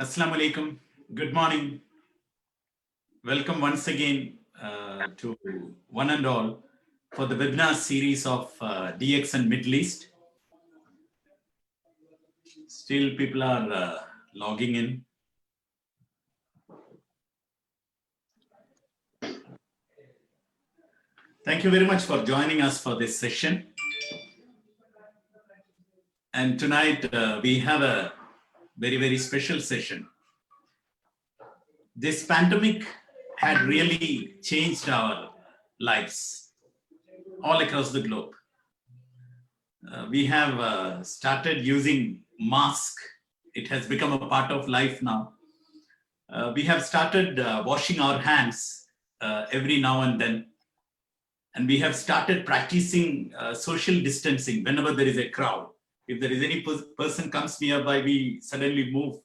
Assalamu alaikum. Good morning. Welcome once again to one and all for the webinar series of DX and Middle East. Still, people are logging in. Thank you very much for joining us for this session. And tonight we have a very, very special session. This pandemic had really changed our lives all across the globe. We have started using mask. It has become a part of life now. We have started washing our hands every now and then. And we have started practicing social distancing whenever there is a crowd. If there is any person comes nearby, we suddenly move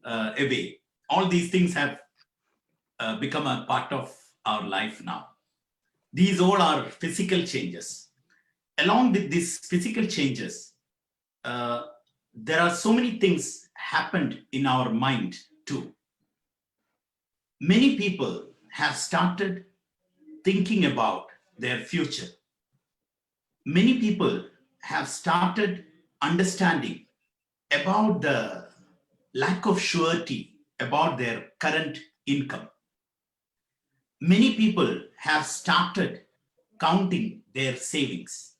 away. All these things have become a part of our life now. These all are physical changes. Along with these physical changes, there are so many things happened in our mind too. Many people have started thinking about their future. Many people have started understanding about the lack of surety about their current income. Many people have started counting their savings.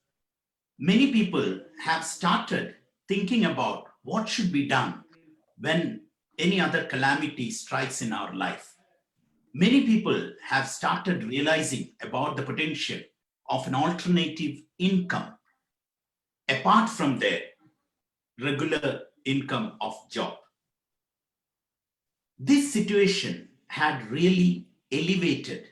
Many people have started thinking about what should be done when any other calamity strikes in our life. Many people have started realizing about the potential of an alternative income apart from their regular income of job. This situation had really elevated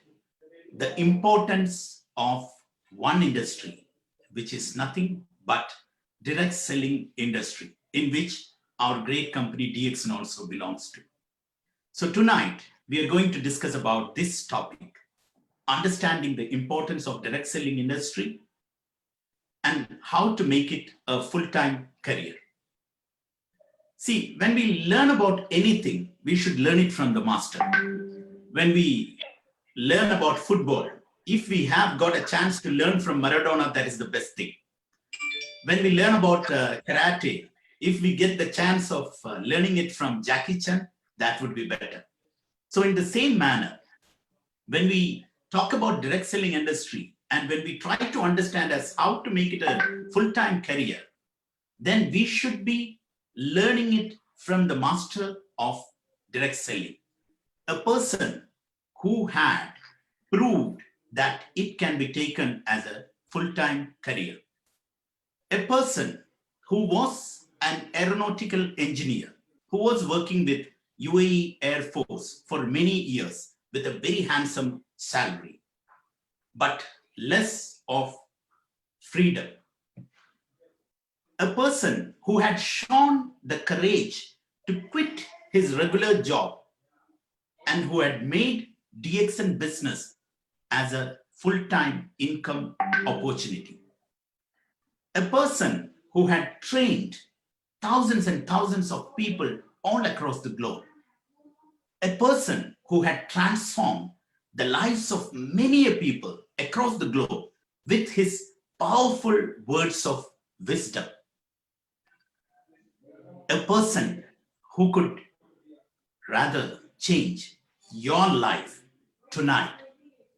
the importance of one industry, which is nothing but direct selling industry, in which our great company DXN also belongs to. So tonight, we are going to discuss about this topic, understanding the importance of direct selling industry and how to make it a full-time career. See, when we learn about anything, we should learn it from the master. When we learn about football, if we have got a chance to learn from Maradona, that is the best thing. When we learn about karate, if we get the chance of learning it from Jackie Chan, that would be better. So in the same manner, when we talk about direct selling industry and when we try to understand as how to make it a full-time career, then we should be learning it from the master of direct selling, a person who had proved that it can be taken as a full-time career, a person who was an aeronautical engineer, who was working with UAE Air Force for many years with a very handsome salary, but less of freedom. A person who had shown the courage to quit his regular job and who had made DXN business as a full-time income opportunity. A person who had trained thousands and thousands of people all across the globe. A person who had transformed the lives of many people across the globe with his powerful words of wisdom. A person who could rather change your life tonight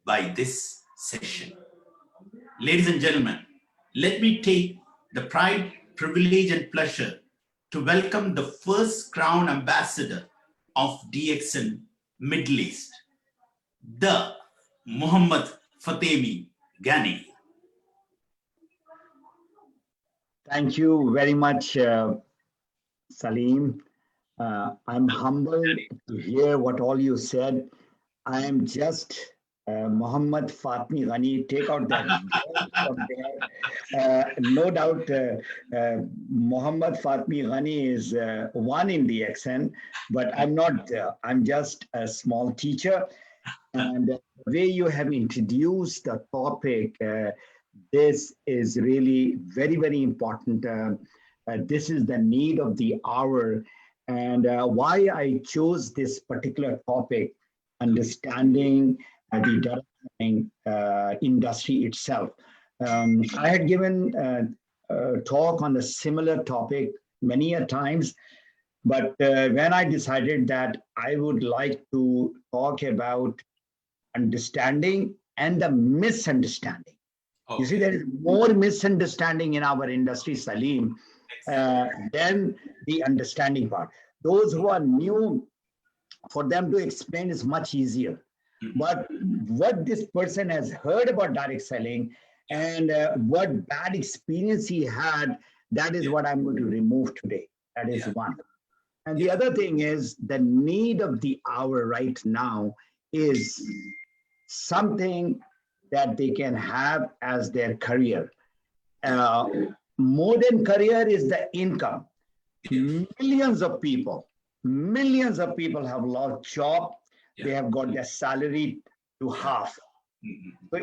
by this session. Ladies and gentlemen, let me take the pride, privilege, and pleasure to welcome the first Crown Ambassador of DXN Middle East, the Mohammed Fatemi, Ghani. Thank you very much, Salim. I'm humbled to hear what all you said. I am just Mohammed Fatmi Ghani. Take out that from there. No doubt, Mohammed Fatmi Ghani is one in the DXN, but I'm not there. I'm just a small teacher. And the way you have introduced the topic, this is really very, very important. This is the need of the hour. And why I chose this particular topic, understanding the direct selling industry itself. I had given a talk on a similar topic many a times, but when I decided that I would like to talk about understanding and the misunderstanding. You see, Okay. there is more misunderstanding in our industry, Salim, Exactly. than the understanding part. Those who are new, for them to explain is much easier. Mhm. But what this person has heard about direct selling Yeah. and what bad experience he had, that is Yeah. what I'm going to remove today. That is Yeah. one. And the Yeah. other thing is the need of the hour right now is something that they can have as their career. Yeah. Uh, Modern career is the income. Yeah. Millions of people have lost job. They Yeah. have got their salary to Yeah. half. Mhm. So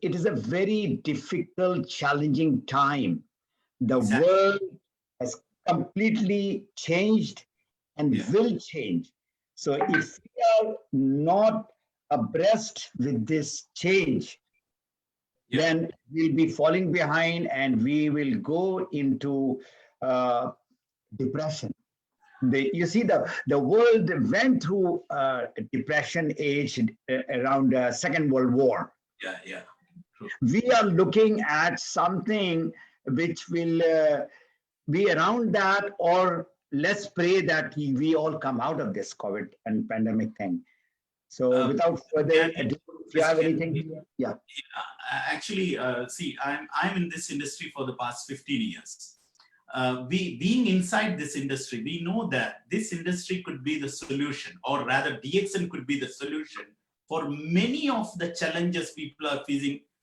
it is a very difficult, challenging time. The Exactly. world has completely changed and Yeah. will change. So if we are not abreast with this change, Yeah. then we'll be falling behind and we will go into uh, depression. You see, the world went through depression age around Second World War. Yeah. Yeah. True. We are looking at something which will be around that, or let's pray that we all come out of this COVID and pandemic thing. So Uh, without further Gani, ado, if you Mr. have Gani, anything, yeah. actually, see, I'm in this industry for the past 15 years. We being inside this industry, we know that this industry could be the solution, or rather, DXN could be the solution for many of the challenges people are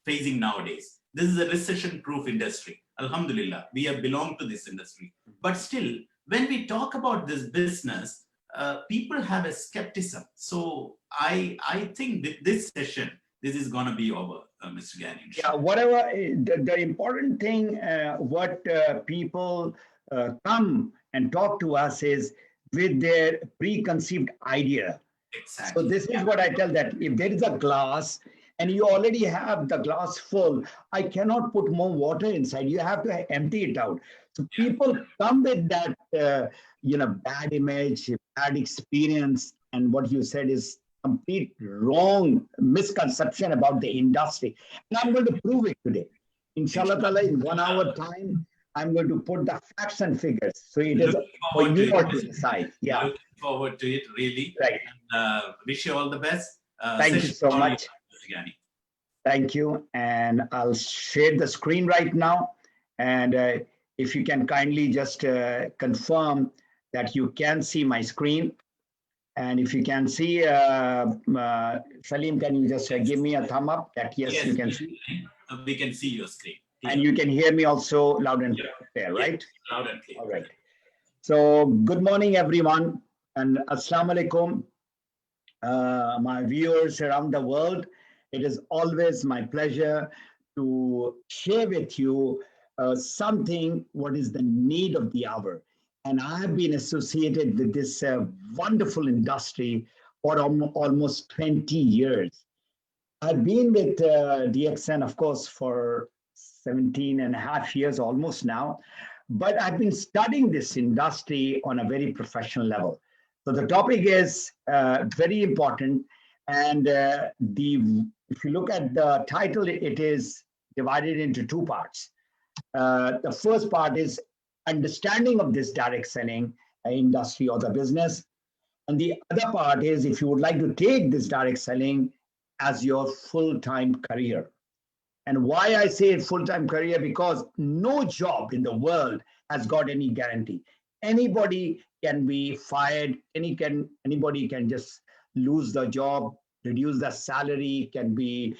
facing nowadays. This is a recession-proof industry. Alhamdulillah, we have belonged to this industry. But still, when we talk about this business, people have a skepticism. So I think with this session, this is going to be over, Mr. Gani, Yeah, inshallah. whatever the important thing, what people come and talk to us is with their preconceived idea. So Exactly. this is what I tell, that if there is a glass and you already have the glass full, I cannot put more water inside. You have to empty it out. So Yeah. people come with that, bad image, bad experience, and what you said is complete wrong misconception about the industry. And I'm Yeah. going to prove it today. Inshallah, Inshallah. ta'ala, in 1 hour time, I'm going to put the facts and figures. So it is Looking for forward to you it. all to decide. Yeah, Looking forward to it, really. right. And wish you all the best. Thank you Session so all yours, much. Mr. Gani. Thank you. And I'll share the screen right now. And if you can kindly just confirm that you can see my screen. And if you can see, Salim, can you just give me a thumb up that yes, Yes, you can see? we can see your screen And clear. you can hear me also loud and Yeah. clear, Yeah. right? Loud and clear. All right. So good morning, everyone. And Assalamu alaikum, my viewers around the world. It is always my pleasure to share with you something what is the need of the hour. And I have been associated with this wonderful industry for almost 20 years. I've been with DXN, of course, for 17 and a half years almost now, but I've been studying this industry on a very professional level. So the topic is very important. And if you look at the title, it is divided into two parts. The first part is understanding of this direct selling industry or the business. And the other part is if you would like to take this direct selling as your full-time career. And why I say full-time career, because no job in the world has got any guarantee. Anybody can be fired, anybody can just lose the job, reduce the salary, can be,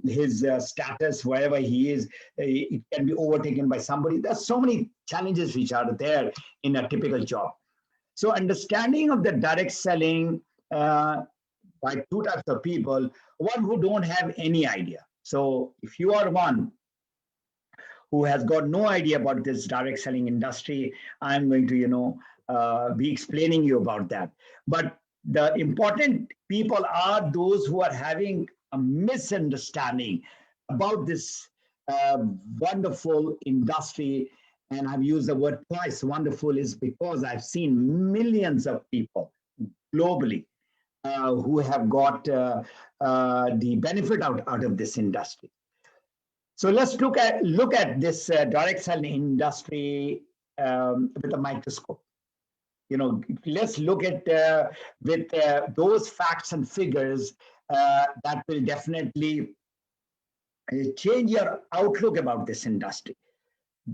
his status, wherever he is, it can be overtaken by somebody. There's so many challenges which are there in a typical job. So understanding of the direct selling by two types of people, one who don't have any idea. So if you are one who has got no idea about this direct selling industry, I'm going to, be explaining you about that. But the important people are those who are having a misunderstanding about this wonderful industry. And I've used the word twice, wonderful, is because I've seen millions of people globally who have got the benefit out of this industry. So let's look at this direct selling industry with a microscope. Let's look at with those facts and figures that will definitely change your outlook about this industry.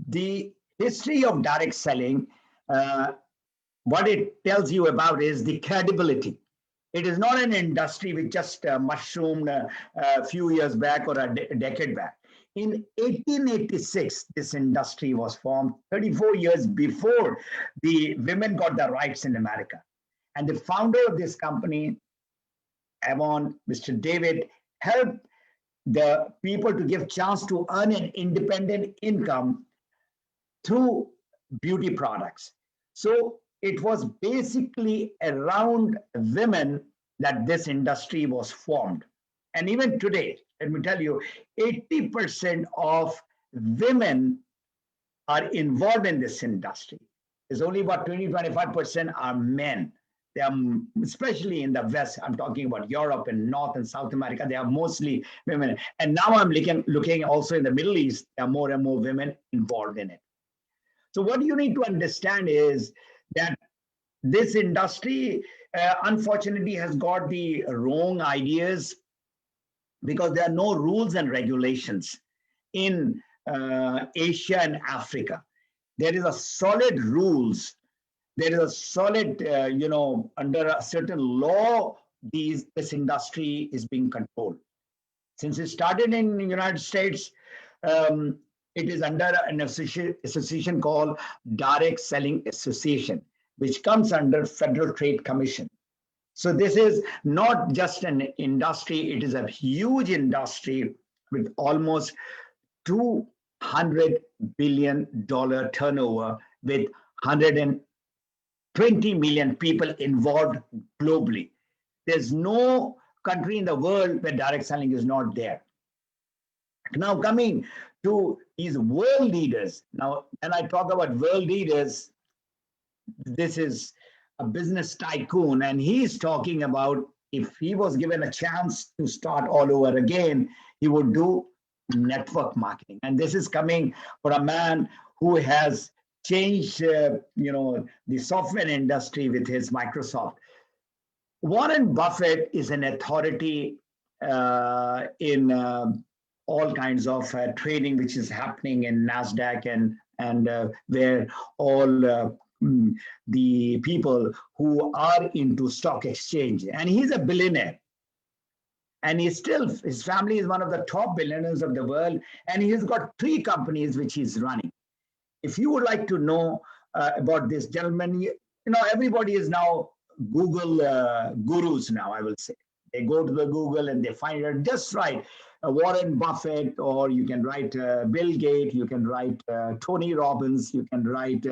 The history of direct selling, what it tells you about is the credibility. It is not an industry which just mushroomed a few years back or a decade back. In 1886, this industry was formed 34 years before the women got the rights in America. And the founder of this company, Avon, Mr. David, helped the people to give chance to earn an independent income through beauty products. So it was basically around women that this industry was formed. And even today, let me tell you, 80% of women are involved in this industry. There's only about 20-25% are men. They are, especially in the West, I'm talking about Europe and North and South America, they are mostly women. And now I'm looking also in the Middle East, there are more and more women involved in it. So what you need to understand is that this industry, unfortunately, has got the wrong ideas because there are no rules and regulations in Asia and Africa. There is a solid rules. There is a solid, under a certain law, this industry is being controlled. Since it started in the United States, it is under an association called Direct Selling Association, which comes under Federal Trade Commission. So this is not just an industry, it is a huge industry with almost $200 billion turnover with 120 million people involved globally. There's no country in the world where direct selling is not there. Now coming to these world leaders. Now, when I talk about world leaders, this is a business tycoon, and he's talking about if he was given a chance to start all over again, he would do network marketing. And this is coming for a man who has changed, the software industry with his Microsoft. Warren Buffett is an authority in all kinds of trading, which is happening in NASDAQ and where all the people who are into stock exchange. And he's a billionaire. And his family is one of the top billionaires of the world. And he's got 3 companies which he's running. If you would like to know about this gentleman, everybody is now Google gurus now, I will say. They go to the Google and they find it just right. Warren Buffett, or you can write Bill Gates, you can write Tony Robbins, you can write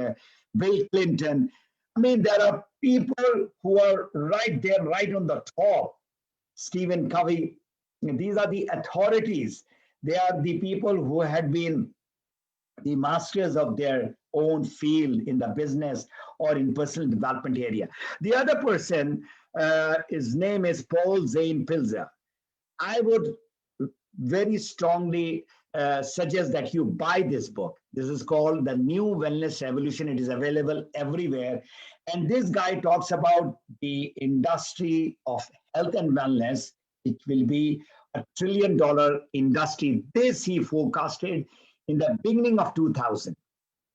Bill Clinton. I mean, there are people who are right there, right on the top. Stephen Covey. These are the authorities. They are the people who had been the masters of their own field in the business or in personal development area. The other person, his name is Paul Zane Pilzer. I would very strongly suggest that you buy this book. This is called The New Wellness Revolution. It is available everywhere. And this guy talks about the industry of health and wellness. It will be $1 trillion industry. This he forecasted in the beginning of 2000.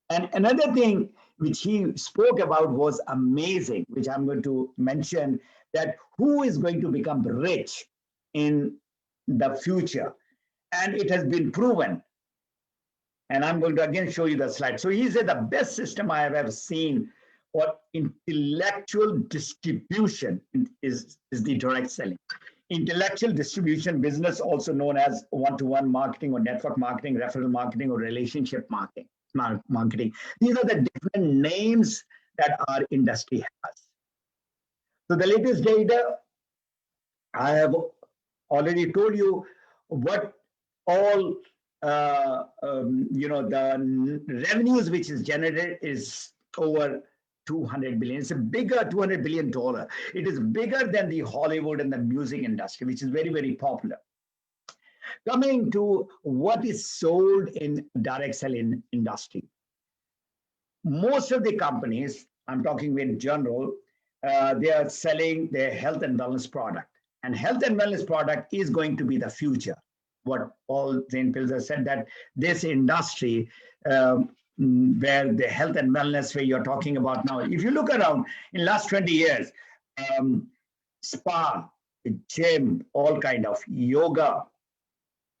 And another thing which he spoke about was amazing, which I'm going to mention, that who is going to become rich in the future. And it has been proven. And I'm going to again show you the slide. So he said the best system I have ever seen for intellectual distribution is the direct selling. Intellectual distribution business, also known as one-to-one marketing or network marketing, referral marketing, or relationship marketing. These are the different names that our industry has. So the latest data, I have already told you what all the revenues which is generated is over 200 billion. It's a bigger $200 billion. It is bigger than the Hollywood and the music industry, which is very, very popular. Coming to what is sold in direct selling industry, most of the companies, I'm talking in general, they are selling their health and wellness product. And health and wellness product is going to be the future. What Paul Zane Pilzer said, that this industry, where the health and wellness, where you're talking about now, if you look around in last 20 years, um, spa, gym, all kind of yoga,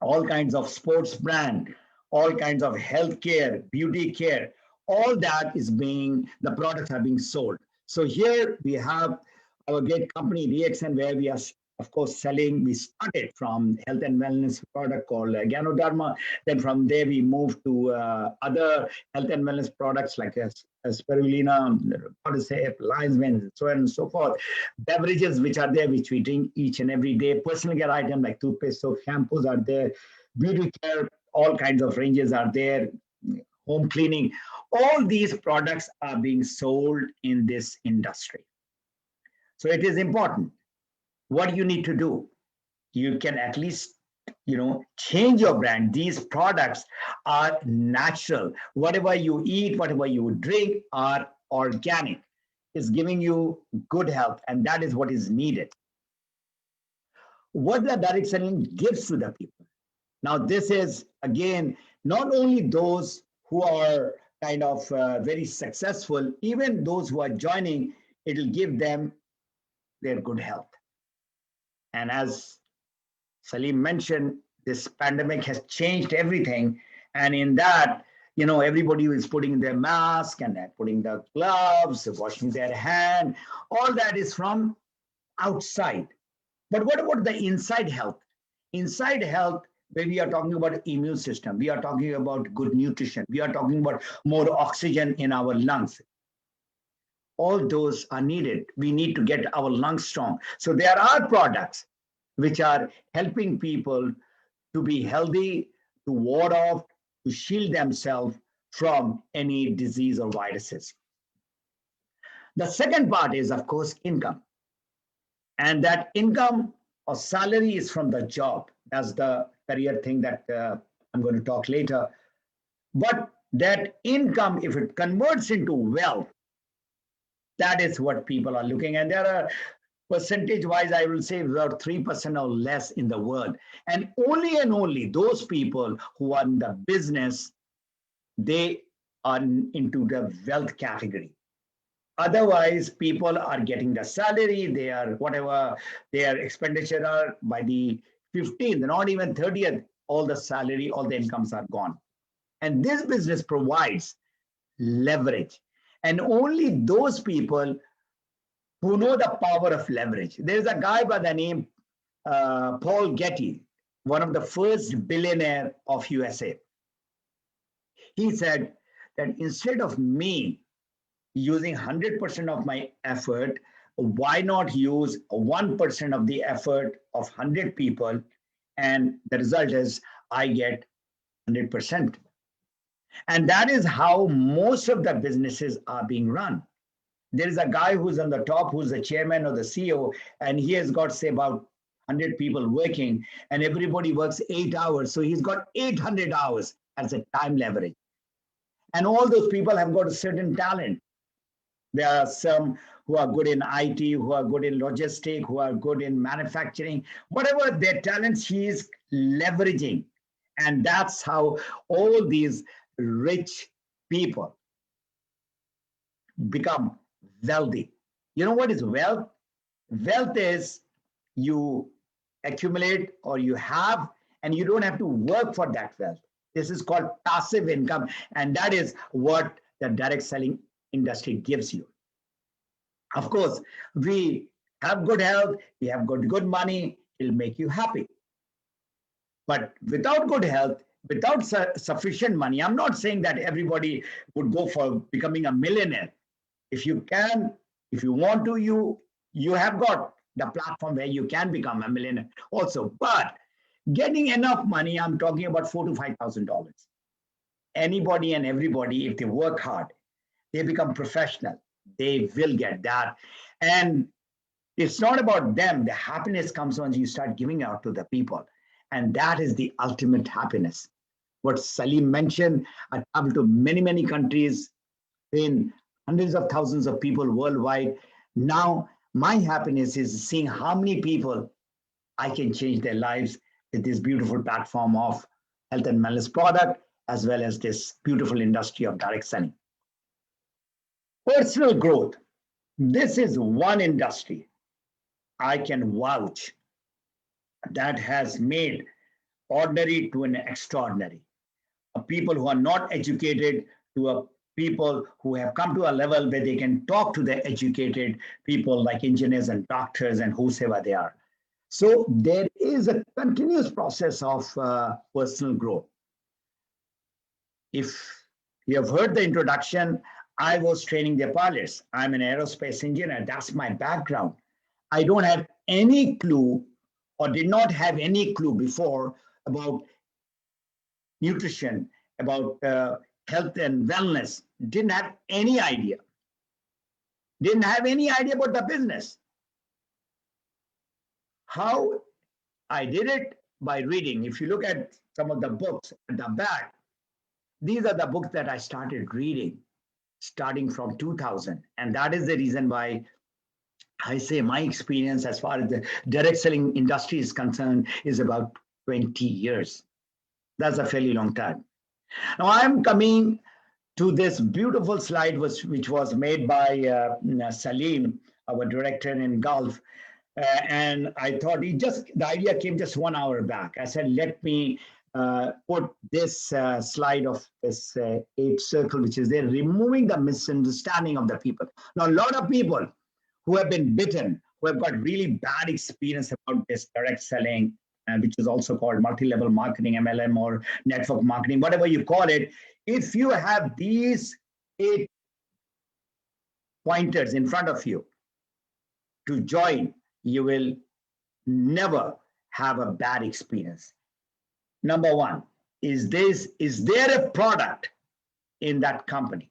all kinds of sports brand, all kinds of healthcare, beauty care, all that is being, the products are being sold. So here we have our great company, DXN, where we are, of course, selling. We started from health and wellness product called Ganoderma. Then from there, we moved to other health and wellness products like spirulina, cordyceps, lion's mane, so on and so forth. Beverages which are there, which we drink each and every day. Personal care items like toothpaste, soap, shampoos are there. Beauty care, all kinds of ranges are there. Home cleaning. All these products are being sold in this industry. So it is important. What you need to do, you can at least change your brand. These products are natural. Whatever you eat, whatever you drink are organic. It's giving you good health, and that is what is needed. What the direct selling gives to the people. Now, this is again not only those who are kind of very successful, even those who are joining, it'll give them their good health. And as Salim mentioned, this pandemic has changed everything. And in that, everybody is putting their mask and they're putting the gloves, washing their hand. All that is from outside. But what about the inside health? Inside health, where we are talking about immune system, we are talking about good nutrition, we are talking about more oxygen in our lungs. All those are needed. We need to get our lungs strong. So there are products which are helping people to be healthy, to ward off, to shield themselves from any disease or viruses. The second part is, of course, income. And that income or salary is from the job. That's the career thing that I'm going to talk later. But that income, if it converts into wealth, that is what people are looking at. There are percentage-wise, I will say about 3% or less in the world. And only those people who are in the business, they are into the wealth category. Otherwise, people are getting the salary, they are whatever their expenditure are by the 15th, not even 30th, all the salary, all the incomes are gone. And this business provides leverage. And only those people who know the power of leverage. There's a guy by the name Paul Getty, one of the first billionaire of USA. He said that instead of me using 100% of my effort, why not use 1% of the effort of 100 people? And the result is I get 100%. And that is how most of the businesses are being run. There is a guy who's on the top, who's the chairman or the CEO, and he has got, say, about 100 people working, and everybody works 8 hours. So he's got 800 hours as a time leverage. And all those people have got a certain talent. There are some who are good in IT, who are good in logistics, who are good in manufacturing. Whatever their talents, he is leveraging. And that's how all these rich people become wealthy. You know what is wealth? Wealth is you accumulate or you have, and you don't have to work for that wealth. This is called passive income, and that is what the direct selling industry gives you. Of course, we have good health, we have got good money, it'll make you happy. But without good health, without sufficient money, I'm not saying that everybody would go for becoming a millionaire. If you can, if you want to, you have got the platform where you can become a millionaire also. But getting enough money, I'm talking about $4,000 to $5,000. Anybody and everybody, if they work hard, they become professional, they will get that. And it's not about them. The happiness comes once you start giving out to the people. And that is the ultimate happiness. What Salim mentioned, I traveled to many, many countries, in hundreds of thousands of people worldwide. Now, my happiness is seeing how many people I can change their lives with this beautiful platform of health and wellness product, as well as this beautiful industry of direct selling. Personal growth. This is one industry I can vouch that has made ordinary to an extraordinary. People who are not educated to a people who have come to a level where they can talk to the educated people like engineers and doctors and whosoever they are. So there is a continuous process of personal growth. If you have heard the introduction, I was training the pilots. I'm an aerospace engineer. That's my background. I don't have any clue or did not have any clue before about nutrition, about health and wellness. Didn't have any idea. Didn't have any idea about the business. How I did it? By reading. If you look at some of the books at the back, these are the books that I started reading starting from 2000. And that is the reason why I say my experience as far as the direct selling industry is concerned is about 20 years. That's a fairly long time. Now I'm coming to this beautiful slide which was made by Salim, our director in Gulf. And I thought the idea came just 1 hour back. I said, let me put this slide of this 8 circle, which is there, removing the misunderstanding of the people. Now, a lot of people who have been bitten, who have got really bad experience about this direct selling, which is also called multi-level marketing, MLM, or network marketing, whatever you call it. If you have these 8 pointers in front of you to join, you will never have a bad experience. Number one, is there a product in that company?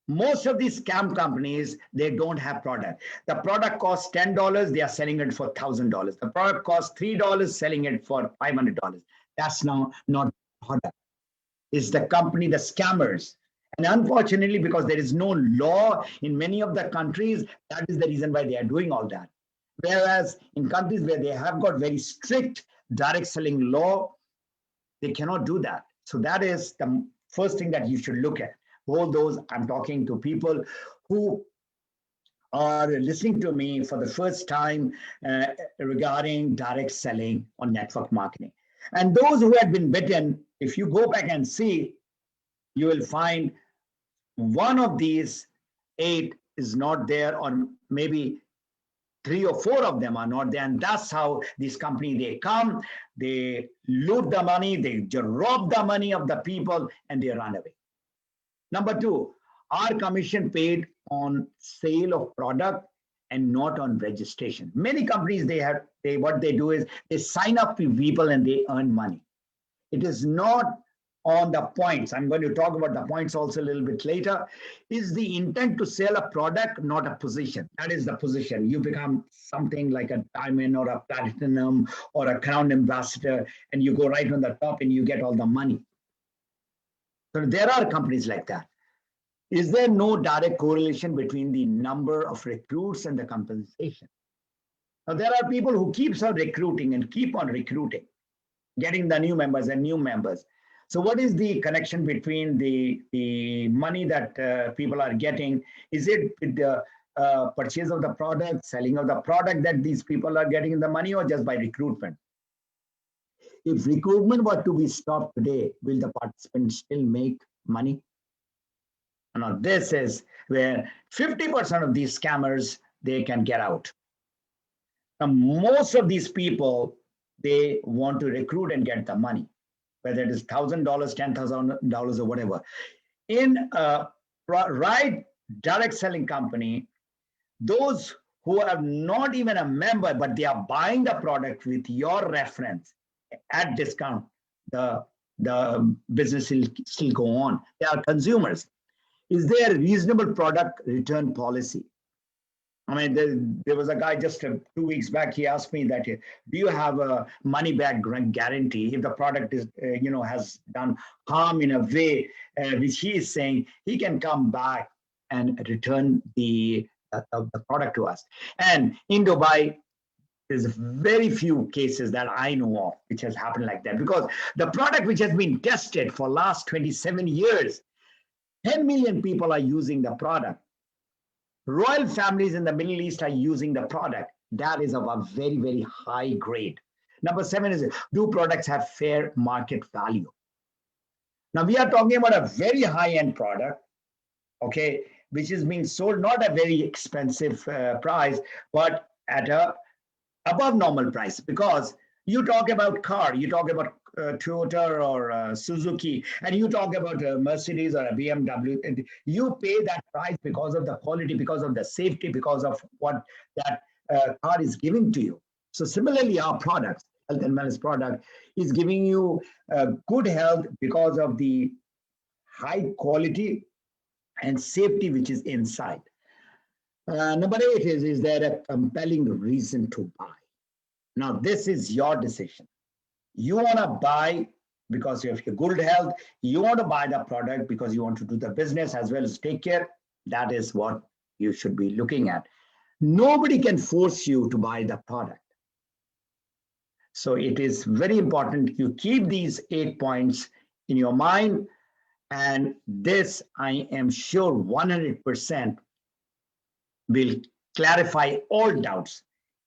Most of these scam companies, they don't have product. The product costs $10, they are selling it for $1,000. The product costs $3, selling it for $500. That's now not product. It's the company, the scammers. And unfortunately, because there is no law in many of the countries, that is the reason why they are doing all that. Whereas in countries where they have got very strict direct selling law, they cannot do that. So that is the first thing that you should look at. All those, I'm talking to people who are listening to me for the first time regarding direct selling or network marketing. And those who had been bitten, if you go back and see, you will find one of these 8 is not there, or maybe 3 or 4 of them are not there. And that's how this company, they come, they loot the money, they rob the money of the people, and they run away. Number 2, our commission paid on sale of product and not on registration. Many companies, what they do is they sign up people and they earn money. It is not on the points. I'm going to talk about the points also a little bit later. Is the intent to sell a product, not a position. That is the position. You become something like a diamond or a platinum or a crown ambassador, and you go right on the top and you get all the money. So there are companies like that. Is there no direct correlation between the number of recruits and the compensation? Now, there are people who keeps on recruiting and keep on recruiting, getting the new members and new members. So what is the connection between the money that people are getting? Is it with the purchase of the product, selling of the product that these people are getting the money, or just by recruitment? If recruitment were to be stopped today, will the participants still make money? Now, this is where 50% of these scammers, they can get out. Now, most of these people, they want to recruit and get the money, whether it is $1,000, $10,000, or whatever. In right direct selling company, those who are not even a member, but they are buying the product with your reference at discount, the, the business will still go on. They are consumers. Is there a reasonable product return policy? I mean, there was a guy just 2 weeks back. He asked me that, do you have a money back guarantee if the product is, has done harm in a way which he is saying he can come back and return the product to us. And in Dubai, there's very few cases that I know of which has happened like that, because the product which has been tested for last 27 years, 10 million people are using the product. Royal families in the Middle East are using the product. That is of a very, very high grade. Number 7 is, do products have fair market value? Now we are talking about a very high-end product, okay, which is being sold not a very expensive price, but at a above normal price. Because you talk about car, you talk about Toyota or Suzuki, and you talk about a Mercedes or a BMW, and you pay that price because of the quality, because of the safety, because of what that car is giving to you. So similarly, our products, health and wellness product, is giving you good health because of the high quality and safety which is inside. Number 8 is there a compelling reason to buy? Now, this is your decision. You want to buy because you have good health. You want to buy the product because you want to do the business as well as take care. That is what you should be looking at. Nobody can force you to buy the product. So it is very important you keep these 8 points in your mind. And this, I am sure 100% will clarify all doubts.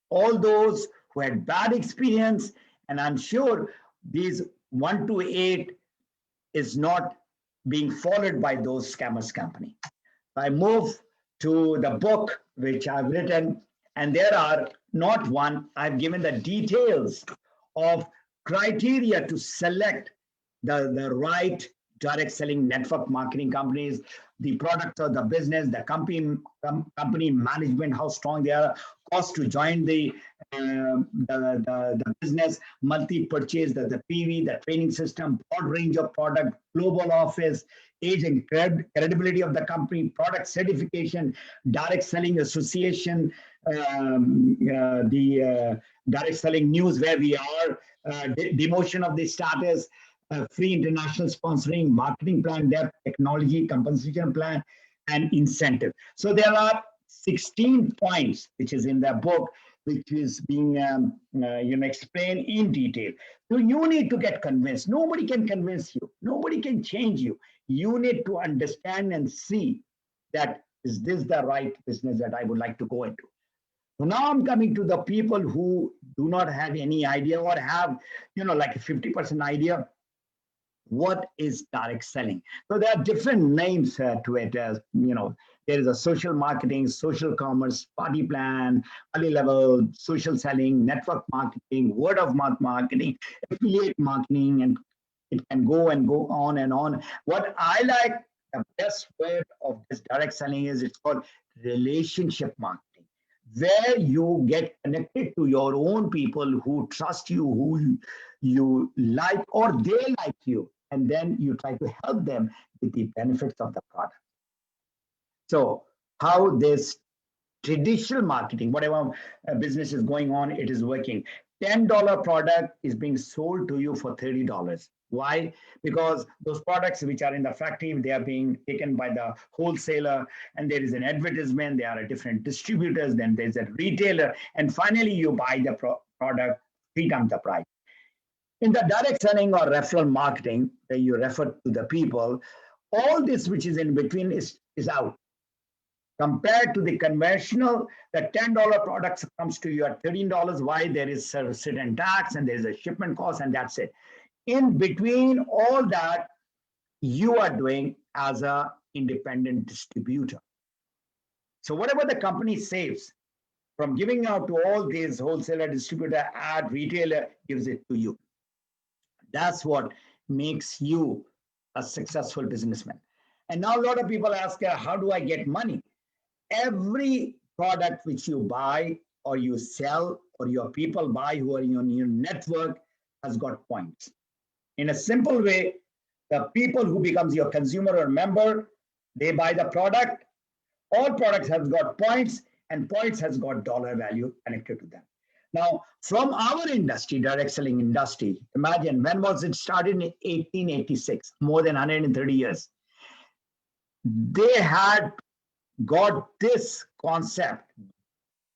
All those who had bad experience, and I'm sure these 1 to 8 is not being followed by those scammers company. I move to the book which I've written, and there are not one, I've given the details of criteria to select the right direct selling network marketing companies, the products of the business, the company management, how strong they are, cost to join the business, multi-purchase, the PV, the training system, broad range of product, global office, age and credibility of the company, product certification, direct selling association, the direct selling news where we are, demotion of the status, free international sponsoring, marketing plan, depth, technology, compensation plan, and incentive. So there are 16 points which is in the book, which is being explained in detail. So you need to get convinced. Nobody can convince you. Nobody can change you. You need to understand and see that is this the right business that I would like to go into. So now I'm coming to the people who do not have any idea or have, like a 50% idea. What is direct selling? So there are different names to it. As there is a social marketing, social commerce, party plan, early level, social selling, network marketing, word of mouth marketing, affiliate marketing, and it can go and go on and on. What I like, the best word of this direct selling is it's called relationship marketing, where you get connected to your own people who trust you, who you like, or they like you. And then you try to help them with the benefits of the product. So how this traditional marketing, whatever business is going on, it is working. $10 product is being sold to you for $30. Why? Because those products which are in the factory, they are being taken by the wholesaler, and there is an advertisement, there are different distributors, then there's a retailer, and finally you buy the product 3 times the price. In the direct selling or referral marketing, where you refer to the people, all this which is in between is out. Compared to the conventional, the $10 products comes to you at $13. Why? There is a certain tax and there's a shipment cost, and that's it. In between all that, you are doing as an independent distributor. So whatever the company saves from giving out to all these wholesaler, distributor, ad, retailer, gives it to you. That's what makes you a successful businessman. And now a lot of people ask, how do I get money? Every product which you buy or you sell or your people buy who are in your network has got points. In a simple way, the people who becomes your consumer or member, they buy the product. All products have got points, and points has got dollar value connected to them. Now, from our industry, direct selling industry, imagine when was it started in 1886, more than 130 years. They had got this concept,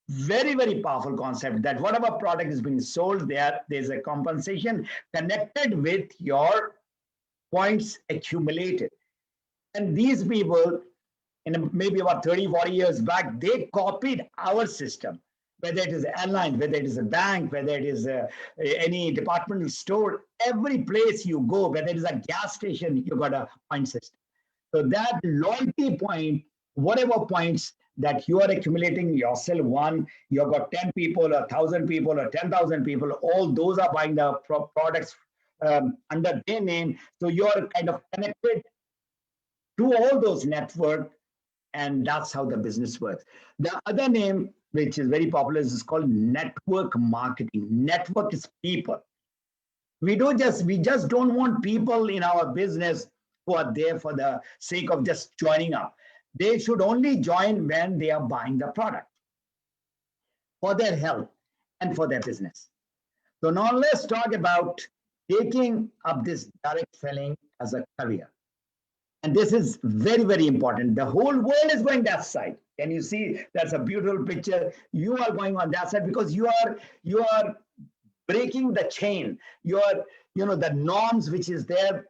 very, very powerful concept, that whatever product is being sold, there's a compensation connected with your points accumulated. And these people, in maybe about 30, 40 years back, they copied our system, whether it is airline, whether it is a bank, whether it is any departmental store, every place you go, whether it is a gas station, you got a point system. So that loyalty point, whatever points that you are accumulating yourself, one, you've got 10 people, 1,000 people, or 10,000 people, all those are buying the products under their name. So you're kind of connected to all those networks, and that's how the business works. The other name, which is very popular, is called network marketing. Network is people. We just don't want people in our business who are there for the sake of just joining up. They should only join when they are buying the product for their health and for their business. So now let's talk about taking up this direct selling as a career. And this is very, very important. The whole world is going that side. Can you see? That's a beautiful picture. You are going on that side because you are breaking the chain. The norms which is there,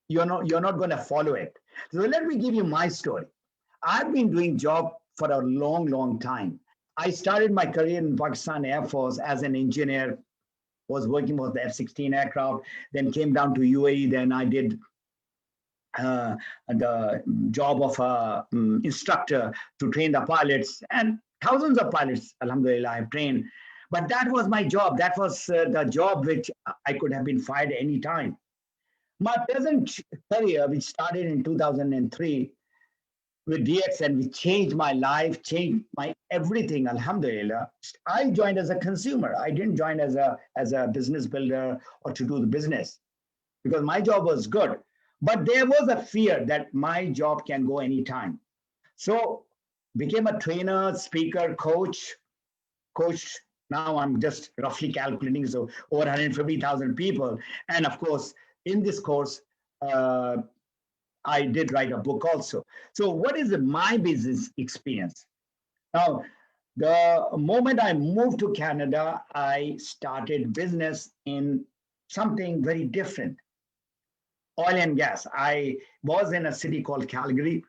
you're not going to follow it. So let me give you my story. I've been doing job for a long, long time. I started my career in Pakistan Air Force as an engineer, was working with the F-16 aircraft, then came down to UAE, then I did the job of a instructor to train the pilots, and thousands of pilots, alhamdulillah, I've trained. But that was my job. That was the job which I could have been fired any time. My present career, which started in 2003 with DXN, which changed my life, changed my everything, alhamdulillah. I joined as a consumer. I didn't join as a business builder or to do the business, because my job was good. But there was a fear that my job can go anytime. So became a trainer, speaker, coach. Now I'm just roughly calculating, so over 150,000 people. And of course, in this course, I did write a book also. So what is my business experience? Now, the moment I moved to Canada, I started business in something very different. Oil and gas. I was in a city called Calgary,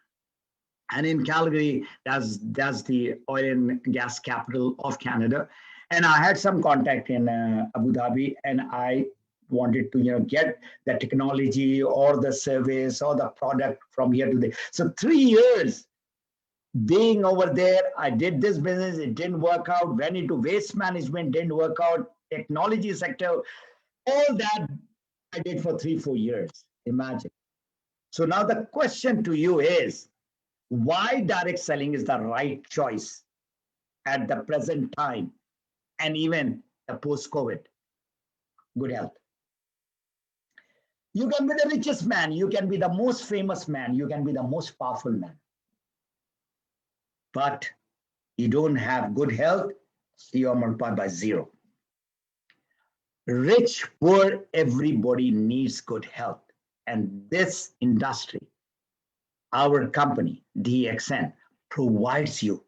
and in Calgary, that's the oil and gas capital of Canada. And I had some contact in Abu Dhabi, and I wanted to get the technology or the service or the product from here to there. So 3 years being over there, I did this business. It didn't work out. Went into waste management, didn't work out. Technology sector, all that I did for 3-4 years. Imagine. So now the question to you is, why direct selling is the right choice at the present time and even the post-COVID? Good health. You can be the richest man. You can be the most famous man. You can be the most powerful man. But you don't have good health, you are multiplied by 0. Rich, poor, everybody needs good health. And this industry, our company, DXN, provides you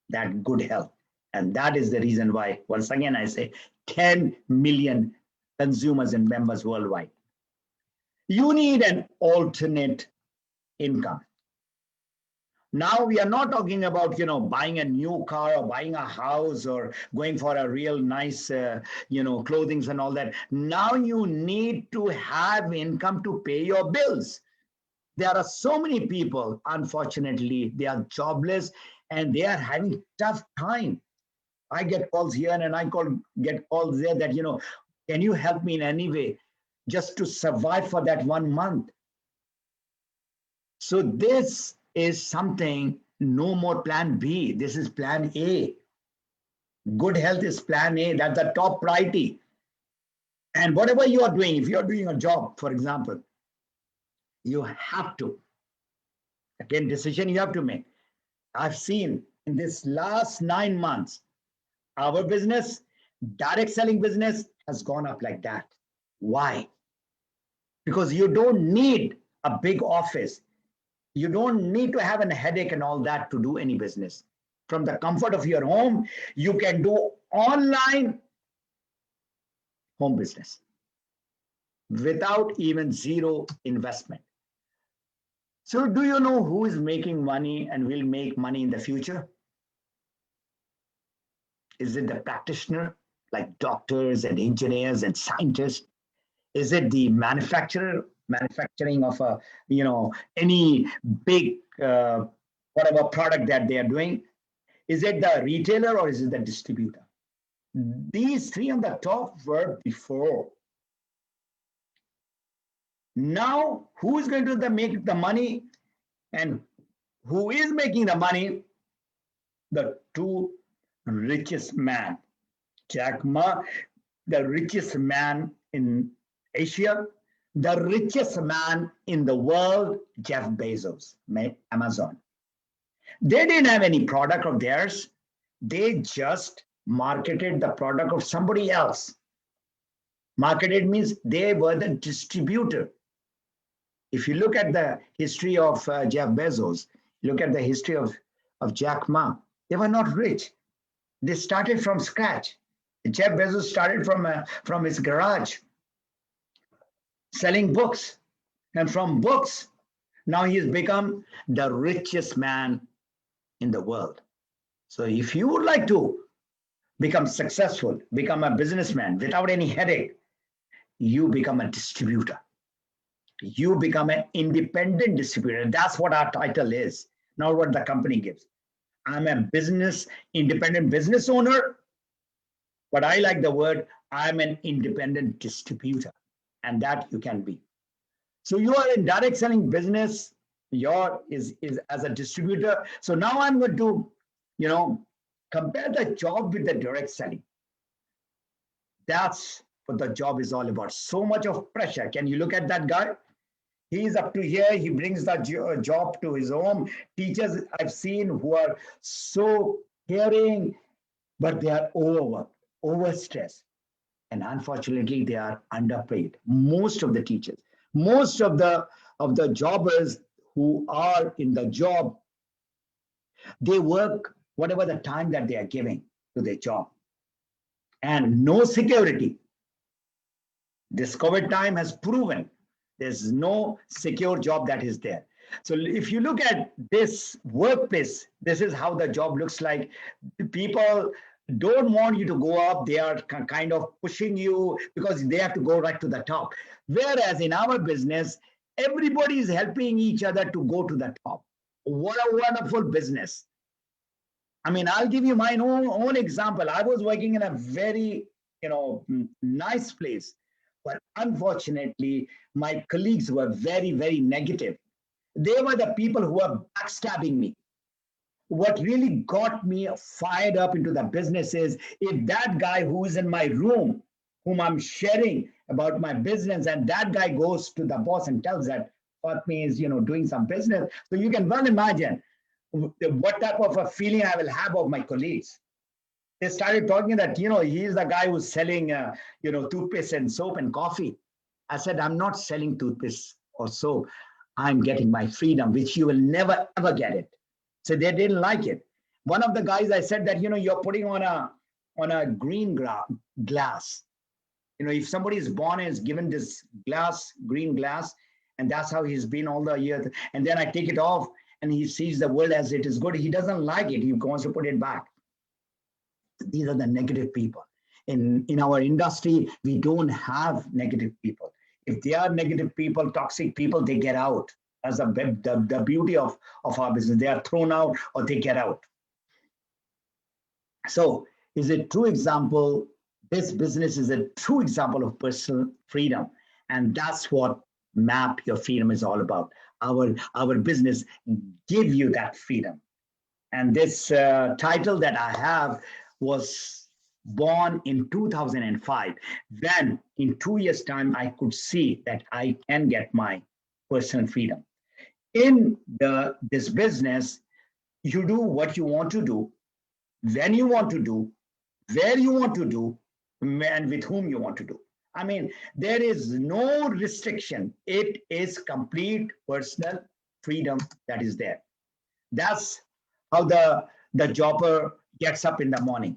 that good health. And that is the reason why, once again, I say 10 million consumers and members worldwide. You need an alternate income. Now we are not talking about, buying a new car or buying a house or going for a real nice, clothing and all that. Now you need to have income to pay your bills. There are so many people, unfortunately, they are jobless and they are having tough time. I get calls here and I get calls there that, can you help me in any way just to survive for that 1 month? So this is something, no more plan B. This is plan A. Good health is plan A. That's the top priority. And whatever you are doing, if you're doing a job, for example, you have to, again, decision you have to make. I've seen in this last 9 months, our business, direct selling business has gone up like that. Why? Because you don't need a big office. You don't need to have a headache and all that to do any business. From the comfort of your home, you can do online home business without even zero investment. So, do you know who is making money and will make money in the future? Is it the practitioner, like doctors and engineers and scientists? Is it the manufacturing of a, any big whatever product that they are doing? Is it the retailer or is it the distributor? These three on the top were before. Now, who is going to make the money and who is making the money? The two richest man, Jack Ma, the richest man in Asia, the richest man in the world, Jeff Bezos, Amazon. They didn't have any product of theirs. They just marketed the product of somebody else. Marketed means they were the distributor. If you look at the history of Jeff Bezos, look at the history of Jack Ma, they were not rich. They started from scratch. Jeff Bezos started from his garage selling books. And from books, now he has become the richest man in the world. So if you would like to become successful, become a businessman without any headache, you become a distributor. You become an independent distributor. That's what our title is, not what the company gives. I'm a independent business owner, but I like the word, I'm an independent distributor, and that you can be. So you are in direct selling business, your is as a distributor. So now I'm going to, compare the job with the direct selling. That's what the job is all about. So much of pressure. Can you look at that guy? He is up to here. He brings the job to his home. Teachers I've seen who are so caring, but they are overworked, overstressed. And unfortunately, they are underpaid. Most of the teachers, most of the jobbers who are in the job, they work whatever the time that they are giving to their job. And no security. This COVID time has proven there's no secure job that is there. So if you look at this workplace, this is how the job looks like. People don't want you to go up. They are kind of pushing you because they have to go right to the top. Whereas in our business, everybody is helping each other to go to the top. What a wonderful business. I mean, I'll give you my own example. I was working in a very, nice place. But unfortunately, my colleagues were very, very negative. They were the people who were backstabbing me. What really got me fired up into the business is if that guy who is in my room, whom I'm sharing about my business, and that guy goes to the boss and tells that Fatemi is, doing some business. So you can well imagine what type of a feeling I will have of my colleagues. They started talking that, he's the guy who's selling, toothpaste and soap and coffee. I said, I'm not selling toothpaste or soap. I'm getting my freedom, which you will never, ever get it. So they didn't like it. One of the guys, I said that, you're putting on a green glass. If somebody is born and is given this green glass, and that's how he's been all the years, and then I take it off and he sees the world as it is good, he doesn't like it. He wants to put it back. These are the negative people. In our industry, we don't have negative people. If they are negative people, toxic people, they get out. That's the beauty of our business. They are thrown out or they get out. So is a true example. This business is a true example of personal freedom. And that's what Map Your Freedom is all about. our business give you that freedom. And this title that I have was born in 2005, when in 2 years time I could see that I can get my personal freedom. In this business, you do what you want to do, when you want to do, where you want to do, and with whom you want to do. I mean, there is no restriction. It is complete personal freedom that is there. That's how the jobber gets up in the morning.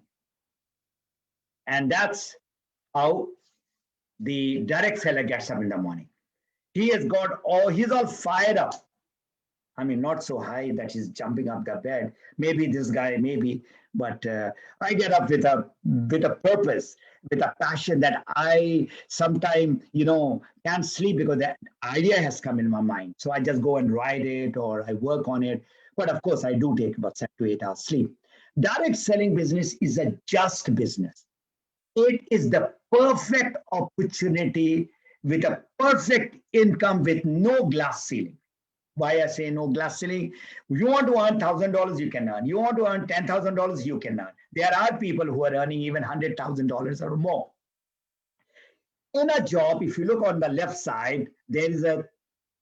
And that's how the direct seller gets up in the morning. He's all fired up. I mean, not so high that he's jumping up the bed. Maybe this guy, maybe, but I get up with a purpose, with a passion that I sometimes, can't sleep because that idea has come in my mind. So I just go and write it or I work on it. But of course, I do take about 7 to 8 hours sleep. Direct selling business is a just business. It is the perfect opportunity with a perfect income with no glass ceiling. Why I say no glass ceiling? You want to earn $1,000, you can earn. You want to earn $10,000, you can earn. There are people who are earning even $100,000 or more. In a job, if you look on the left side, there is a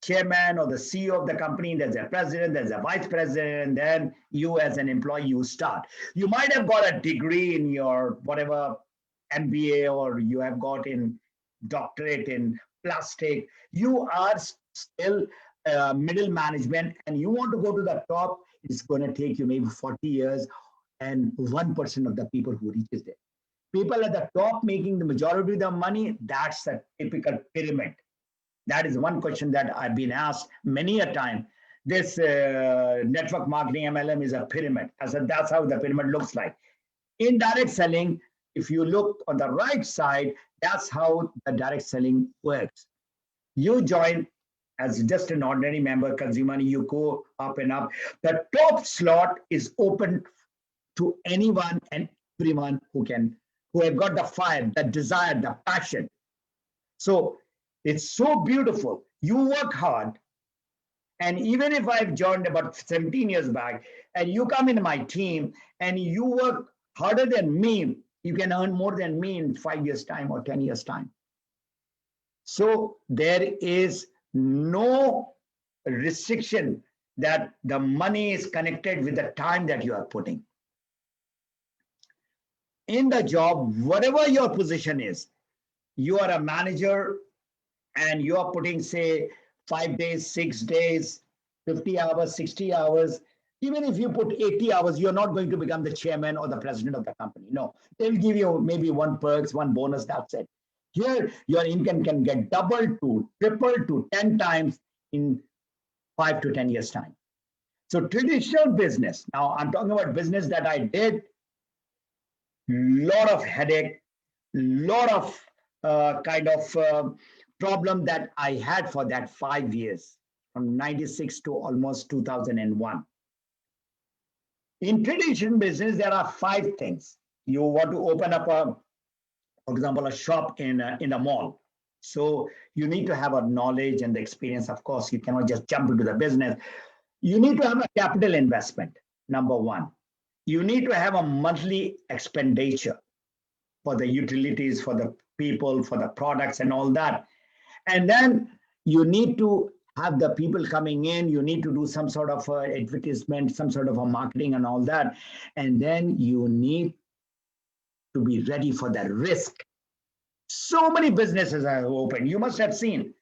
chairman or the CEO of the company, there's a president, there's a vice president, and then you as an employee, you start. You might have got a degree in your whatever MBA, or you have got in doctorate in plastic. You are still middle management and you want to go to the top. It's going to take you maybe 40 years and 1% of the people who reaches there. People at the top making the majority of the money, that's a typical pyramid. That is one question that I've been asked many a time. This network marketing MLM is a pyramid. I said, that's how the pyramid looks like. In direct selling, if you look on the right side, that's how the direct selling works. You join as just an ordinary member, consumer, you go up and up. The top slot is open to anyone and everyone who have got the fire, the desire, the passion. So it's so beautiful. You work hard. And even if I've joined about 17 years back and you come in my team and you work harder than me, you can earn more than me in 5 years' time or 10 years' time. So there is no restriction that the money is connected with the time that you are putting. In the job, whatever your position is, you are a manager and you are putting, say, 5 days, 6 days, 50 hours, 60 hours. Even if you put 80 hours, you're not going to become the chairman or the president of the company. No, they'll give you maybe one perks, one bonus, that's it. Here, your income can get doubled to triple to 10 times in 5 to 10 years' time. So traditional business, now I'm talking about business that I did, lot of headache, lot of problem that I had for that 5 years, from 96 to almost 2001. In traditional business, there are 5 things. You want to open up for example, a shop in a mall. So you need to have a knowledge and the experience. Of course, you cannot just jump into the business. You need to have a capital investment, number one. You need to have a monthly expenditure for the utilities, for the people, for the products and all that. And then you need to have the people coming in. You need to do some sort of advertisement, some sort of a marketing and all that. And then you need to be ready for the risk. So many businesses are open. You must have seen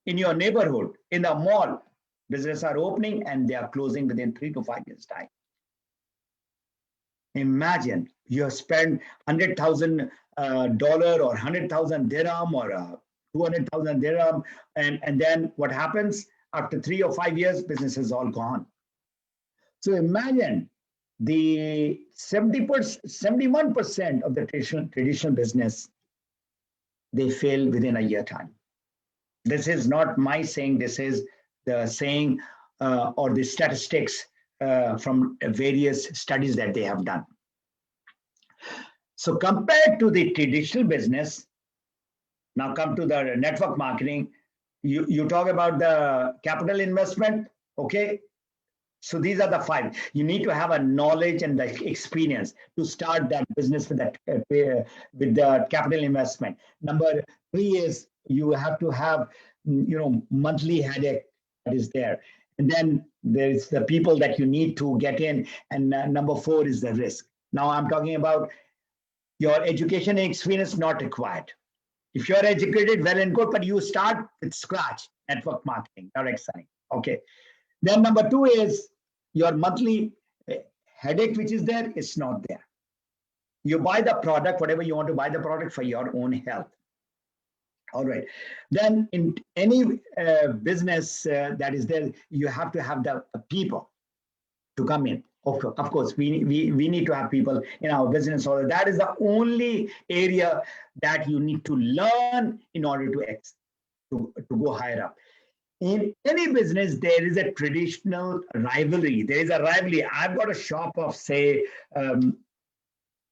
in your neighborhood, in the mall, businesses are opening and they are closing within 3 to 5 years' time. Imagine you have spent $100,000 or 100,000 dirham or 200,000 dirham, and then what happens after 3 or 5 years? Business is all gone. So imagine the 71% of the traditional business, they fail within a year time. This is not my saying. This is the saying or the statistics from various studies that they have done. So compared to the traditional business, now come to the network marketing. You talk about the capital investment, okay? So these are the five. You need to have a knowledge and the experience to start that business with that with the capital investment. Number three is you have to have monthly headache that is there, and then there's the people that you need to get in, and number four is the risk. Now I'm talking about your education and experience not required. If you're educated, well and good, but you start with scratch, network marketing, direct selling. Okay. Then number two is your monthly headache, which is there, it's not there. You buy the product, whatever you want to buy the product for your own health. All right. Then in any business that is there, you have to have the people to come in. Of course, we need to have people in our business. So that is the only area that you need to learn in order to go higher up. In any business, there is a traditional rivalry. There is a rivalry. I've got a shop of, say,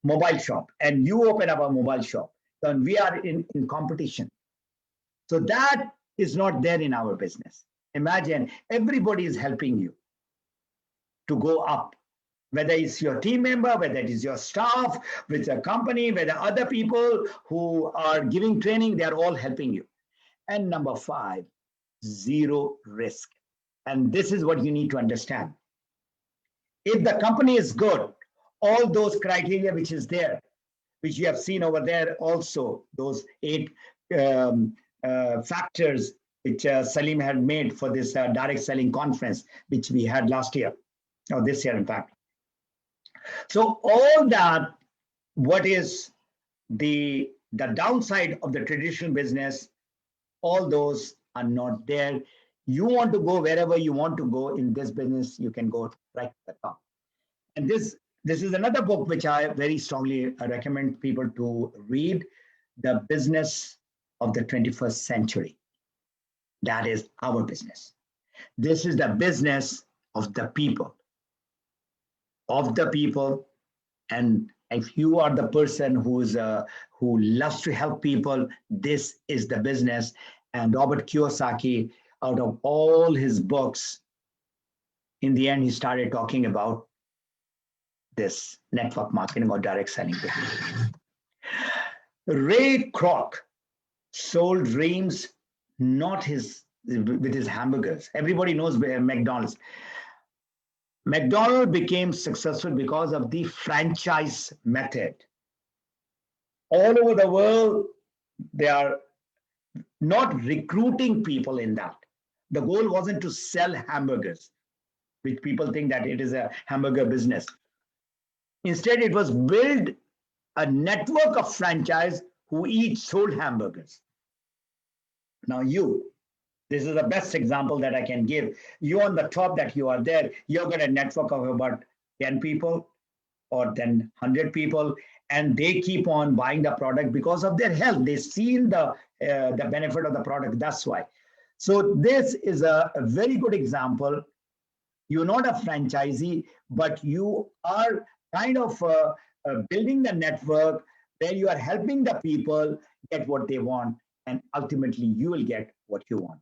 mobile shop, and you open up a mobile shop. And we are in competition. So that is not there in our business. Imagine everybody is helping you to go up, whether it's your team member, whether it is your staff, with a company, whether other people who are giving training, they're all helping you. And number five, zero risk. And this is what you need to understand. If the company is good, all those criteria which is there, which you have seen over there also, those 8 factors which Salim had made for this direct selling conference, which we had last year, or this year in fact. So all that, what is the downside of the traditional business, all those are not there. You want to go wherever you want to go in this business, you can go right to the top. And this is another book which I very strongly recommend people to read, The Business of the 21st Century. That is our business. This is the business of the people. And if you are the person who loves to help people, this is the business. And Robert Kiyosaki, out of all his books, in the end, he started talking about this network marketing or direct selling. Ray Kroc sold dreams, not with his hamburgers. Everybody knows McDonald's. McDonald's became successful because of the franchise method. All over the world, they are not recruiting people in that. The goal wasn't to sell hamburgers, which people think that it is a hamburger business. Instead, it was build a network of franchise who each sold hamburgers. Now this is the best example that I can give. You on the top that you are there, you've got a network of about 10 people or then 100 people, and they keep on buying the product because of their health. They've seen the benefit of the product. That's why. So this is a very good example. You're not a franchisee, but you are kind of building the network where you are helping the people get what they want, and ultimately you will get what you want.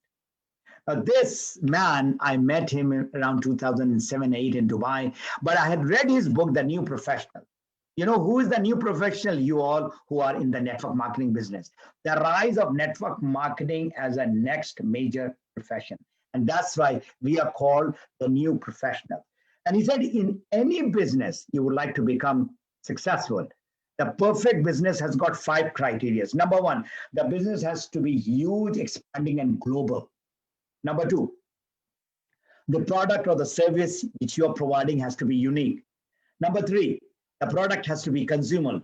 This man, I met him around 2007-8 in Dubai, but I had read his book, The New Professional. You know who is the new professional? You all who are in the network marketing business. The rise of network marketing as a next major profession. And that's why we are called the new professional. And he said, in any business you would like to become successful, the perfect business has got 5 criteria. Number 1, the business has to be huge, expanding, and global. Number 2, the product or the service which you're providing has to be unique. Number 3, the product has to be consumable.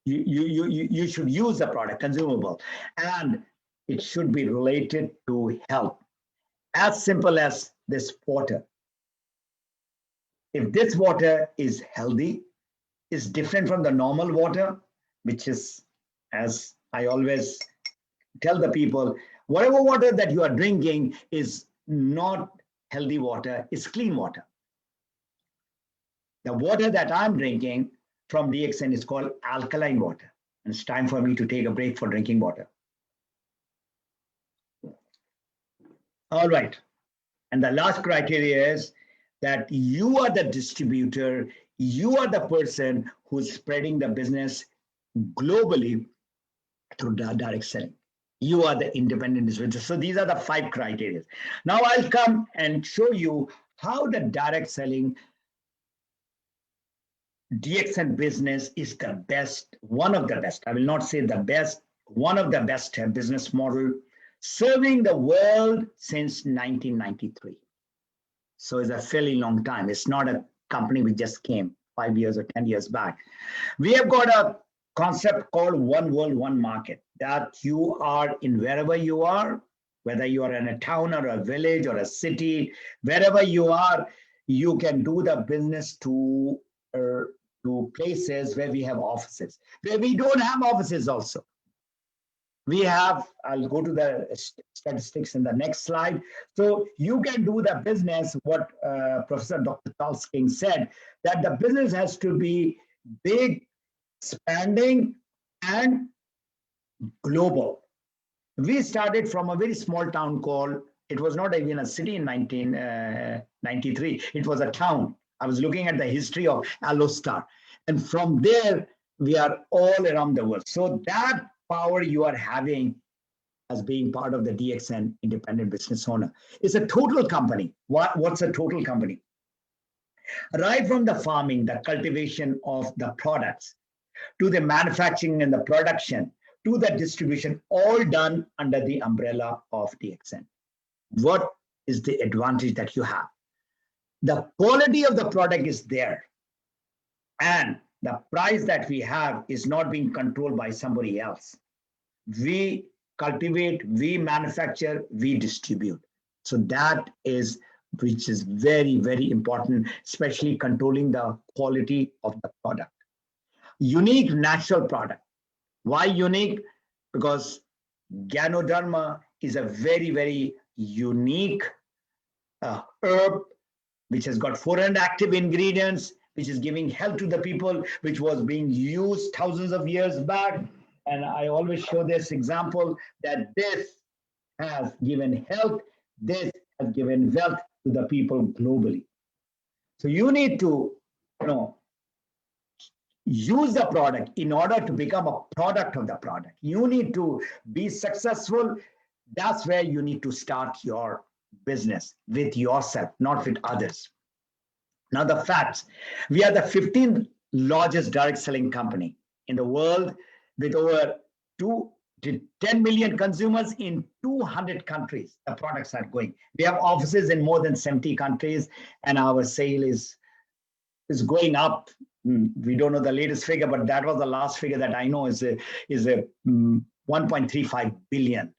You should use the product, consumable, and it should be related to health. As simple as this water. If this water is healthy, is different from the normal water, which is, as I always tell the people, whatever water that you are drinking is not healthy water, it's clean water. The water that I'm drinking from DXN is called alkaline water. And it's time for me to take a break for drinking water. All right. And the last criteria is that you are the distributor, you are the person who's spreading the business globally through direct selling. You are the independent distributor. So these are the 5 criteria. Now I'll come and show you how the direct selling DXN business is the best, one of the best. I will not say the best, one of the best business model serving the world since 1993. So it's a fairly long time. It's not a company which just came 5 years or 10 years back. We have got a concept called one world, one market, that you are in wherever you are, whether you are in a town or a village or a city, wherever you are, you can do the business to places where we have offices, where we don't have offices also. We have, I'll go to the statistics in the next slide. So you can do the business, what Professor Dr. Charles King said, that the business has to be big, expanding, and global. We started from a very small town called, it was not even a city in 1993, it was a town. I was looking at the history of Alostar. And from there, we are all around the world. So that power you are having as being part of the DXN independent business owner is a total company. What's a total company? Right from the farming, the cultivation of the products, to the manufacturing and the production, to the distribution, all done under the umbrella of DXN. What is the advantage that you have? The quality of the product is there, and the price that we have is not being controlled by somebody else. We cultivate, we manufacture, we distribute. So that is, which is very, very important, especially controlling the quality of the product. Unique natural product. Why unique? Because Ganoderma is a very, very unique herb which has got 400 active ingredients, which is giving health to the people, which was being used thousands of years back. And I always show this example that this has given health, this has given wealth to the people globally. So you need to, use the product in order to become a product of the product. You need to be successful. That's where you need to start your business, with yourself, not with others. Now, the facts. We are the 15th largest direct selling company in the world, with over 2 to 10 million consumers in 200 countries. The products are going. We have offices in more than 70 countries, and our sale is going up. We don't know the latest figure, but that was the last figure that I know is a 1.35 billion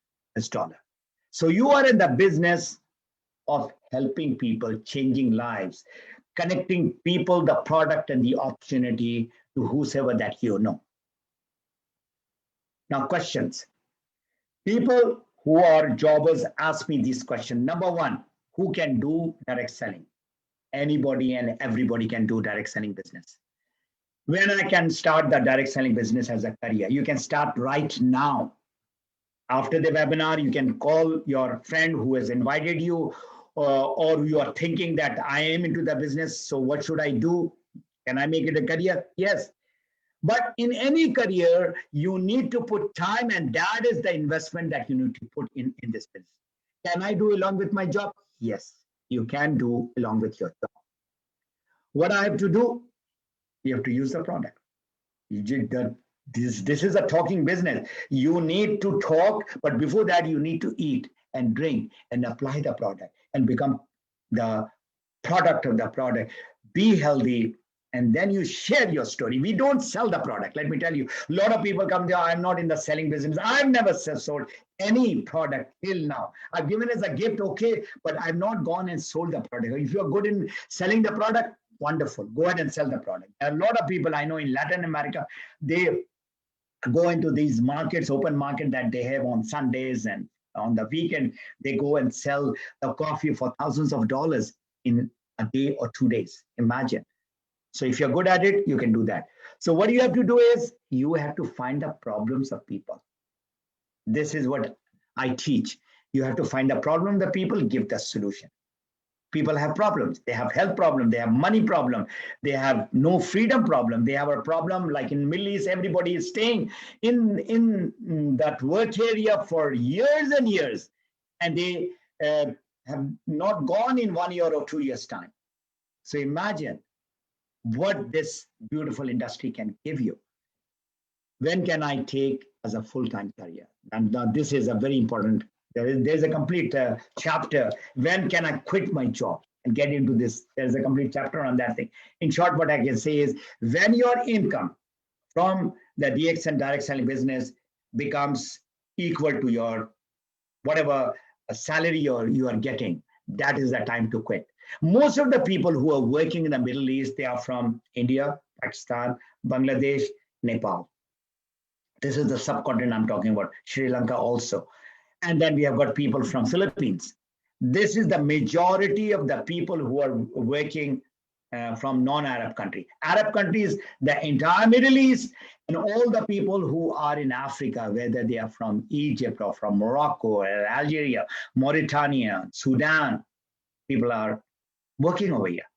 dollar. So you are in the business of helping people, changing lives, connecting people, the product, and the opportunity to whosoever that you know. Now, questions. People who are jobbers ask me this question. Number one, who can do direct selling? Anybody and everybody can do direct selling business. When I can start the direct selling business as a career? You can start right now. After the webinar, you can call your friend who has invited you, or you are thinking that I am into the business, so what should I do? Can I make it a career? Yes. But in any career, you need to put time, and that is the investment that you need to put in this business. Can I do along with my job? Yes, you can do along with your job. What I have to do? You have to use the product. This is a talking business. You need to talk, but before that, you need to eat and drink and apply the product and become the product of the product. Be healthy, and then you share your story. We don't sell the product. Let me tell you, a lot of people come there. I'm not in the selling business. I've never sold any product till now. I've given as a gift, okay, but I've not gone and sold the product. If you're good in selling the product, wonderful. Go ahead and sell the product. A lot of people I know in Latin America, they go into these markets, open market that they have on Sundays, and on the weekend, they go and sell the coffee for thousands of dollars in a day or 2 days. Imagine. So if you're good at it, you can do that. So what you have to do is you have to find the problems of people. This is what I teach. You have to find a problem, the people give the solution. People have problems. They have health problem. They have money problem. They have no freedom problem. They have a problem like in Middle East, everybody is staying in that work area for years and years. And they have not gone in 1 year or 2 years time. So imagine what this beautiful industry can give you. When can I take as a full-time career? And this is a very important, there's a complete chapter. When can I quit my job and get into this? There's a complete chapter on that thing. In short, what I can say is when your income from the DX and direct selling business becomes equal to your whatever salary you are getting, that is the time to quit. Most of the people who are working in the Middle East, they are from India, Pakistan, Bangladesh, Nepal. This is the subcontinent I'm talking about, Sri Lanka also. And then we have got people from Philippines. This is the majority of the people who are working from non-Arab country. Arab countries, the entire Middle East, and all the people who are in Africa, whether they are from Egypt or from Morocco or Algeria, Mauritania, Sudan, people are working over here.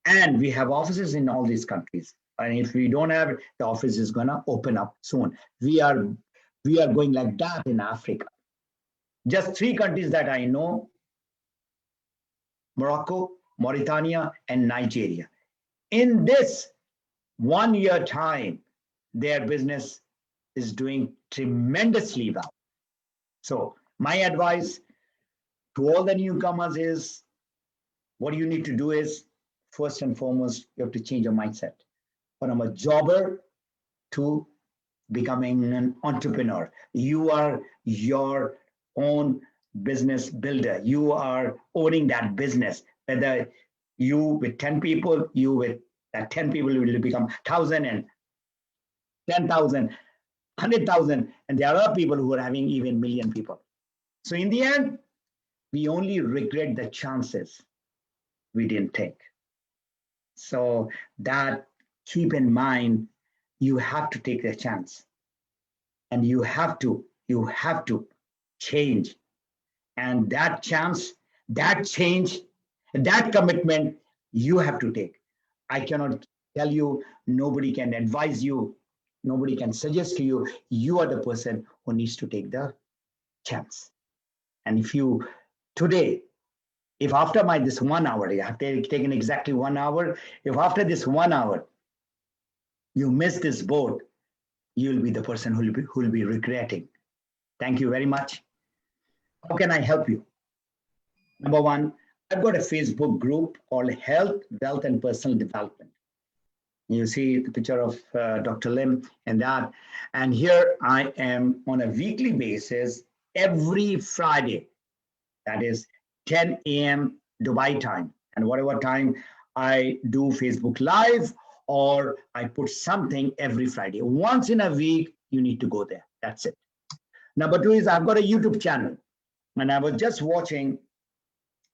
And we have offices in all these countries. And if we don't have it, the office is going to open up soon. We are going like that in Africa. Just 3 countries that I know: Morocco, Mauritania, and Nigeria. In this 1 year time, their business is doing tremendously well. So my advice to all the newcomers is, what you need to do is, first and foremost, you have to change your mindset from a jobber to becoming an entrepreneur. You are your own business builder. You are owning that business. Whether you with 10 people, you with that 10 people will become 1,000 and 10,000, 100,000, and there are people who are having even million people. So in the end, we only regret the chances we didn't take. So that, keep in mind, you have to take a chance, and you have to change. And that chance, that change, that commitment, you have to take. I cannot tell you, nobody can advise you, nobody can suggest to you. You are the person who needs to take the chance. And if you today, if after this 1 hour, I have taken exactly 1 hour, if after this 1 hour you miss this boat, you'll be the person who will be regretting. Thank you very much. How can I help you? Number one, I've got a Facebook group called Health, Wealth, and Personal Development. You see the picture of Dr. Lim and that. And here I am on a weekly basis, every Friday, that is 10 a.m. Dubai time. And whatever time I do Facebook Live, or I put something every Friday. Once in a week, you need to go there. That's it. Number two is I've got a YouTube channel. And I was just watching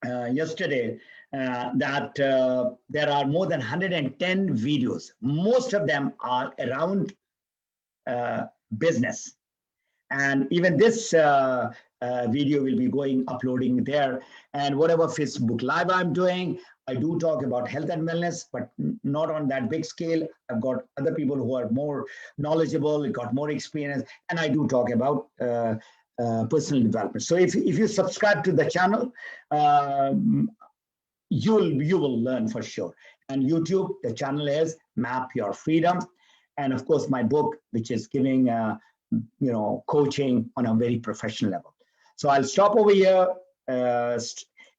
yesterday that there are more than 110 videos. Most of them are around business. And even this video will be uploading there. And whatever Facebook Live I'm doing, I do talk about health and wellness, but not on that big scale. I've got other people who are more knowledgeable, got more experience, and I do talk about personal development. So if you subscribe to the channel, you will learn for sure. And YouTube, the channel is Map Your Freedom, and of course my book, which is giving coaching on a very professional level. So I'll stop over here,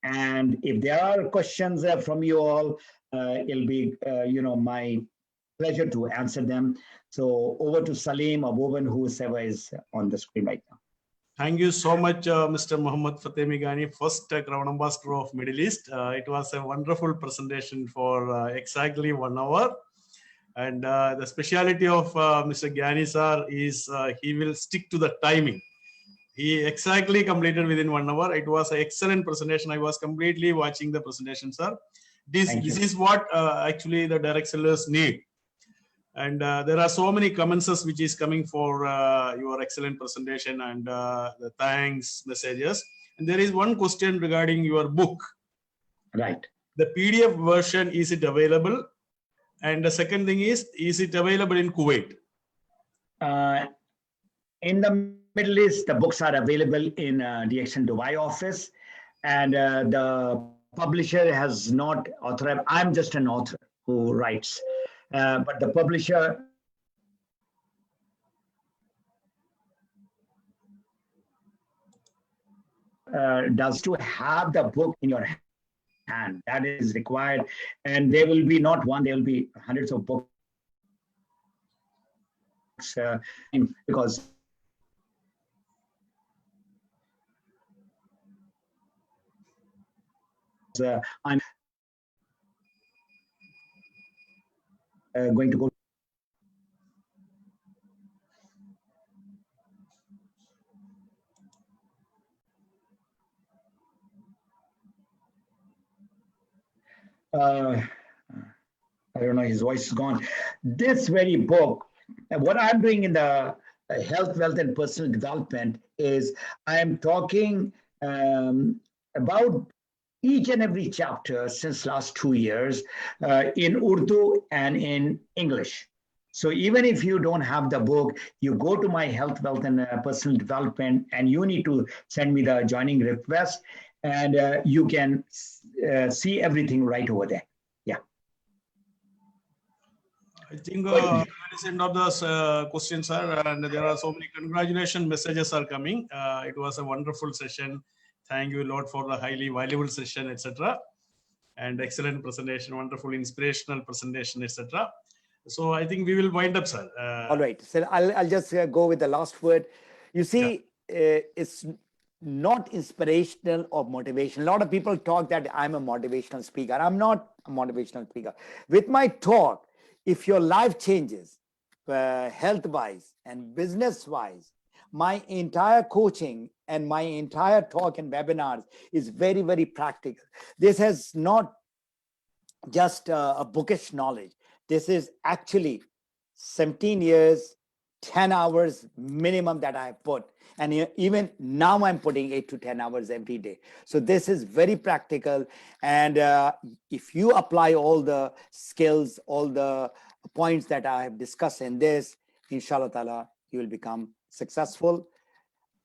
and if there are questions from you all, it'll be my pleasure to answer them. So over to Salim or Boban, whoever is on the screen right now. Thank you so much, Mr. Mohammed Fatemi Ghani, first Crown Ambassador of Middle East. It was a wonderful presentation for exactly 1 hour. And the speciality of Mr. Ghani sir is he will stick to the timing. He exactly completed within 1 hour. It was an excellent presentation. I was completely watching the presentation, sir. This is what actually the direct sellers need. And there are so many comments which is coming for your excellent presentation and the thanks messages. And there is one question regarding your book. Right. The PDF version, is it available? And the second thing is it available in Kuwait? In the Middle East, the books are available in the Action Dubai office, and the publisher has not authorized. I'm just an author who writes, but the publisher does to have the book in your hand. That is required, and there will be not one, there will be hundreds of books because I'm going to go. I don't know, his voice is gone. This very book, what I'm doing in the health, wealth, and personal development is I am talking about each and every chapter since last 2 years in Urdu and in English. So even if you don't have the book, you go to my health, wealth, and personal development, and you need to send me the joining request, and you can see everything right over there. Yeah. I think that is the end of the questions, sir. And there are so many congratulations messages are coming. It was a wonderful session. Thank you, Lord, for the highly valuable session, etc. And excellent presentation, wonderful inspirational presentation, etc. So I think we will wind up, sir. All right. So I'll just go with the last word. You see, it's not inspirational or motivational. A lot of people talk that I'm a motivational speaker. I'm not a motivational speaker. With my talk, if your life changes, health-wise and business-wise, my entire coaching and my entire talk and webinars is very, very practical. This is not just a bookish knowledge. This is actually 17 years, 10 hours minimum that I have put. And even now I'm putting 8 to 10 hours every day. So this is very practical. And if you apply all the skills, all the points that I have discussed in this, inshallah ta'ala, you will become successful.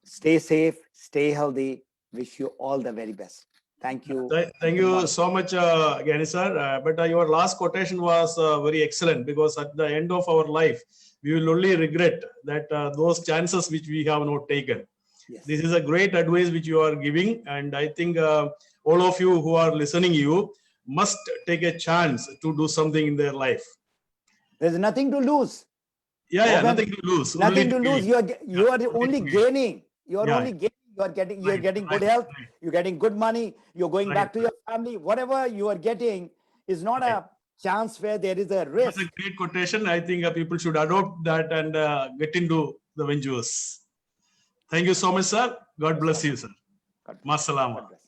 Stay safe, stay healthy. Wish you all the very best. Thank you. Thank you so much, Ghani sir. But your last quotation was very excellent, because at the end of our life, we will only regret that those chances which we have not taken. Yes. This is a great advice which you are giving. And I think all of you who are listening, you must take a chance to do something in their life. There's nothing to lose. Yeah, nothing to lose. Nothing to lose. You are only gaining. You are Yeah. only gaining. You're getting good health. You're getting good money. You're going back to your family. Whatever you are getting is not a chance where there is a risk. That's a great quotation. I think people should adopt that and get into the ventures. Thank you so much, sir. God bless you, sir. God Masalama. bless.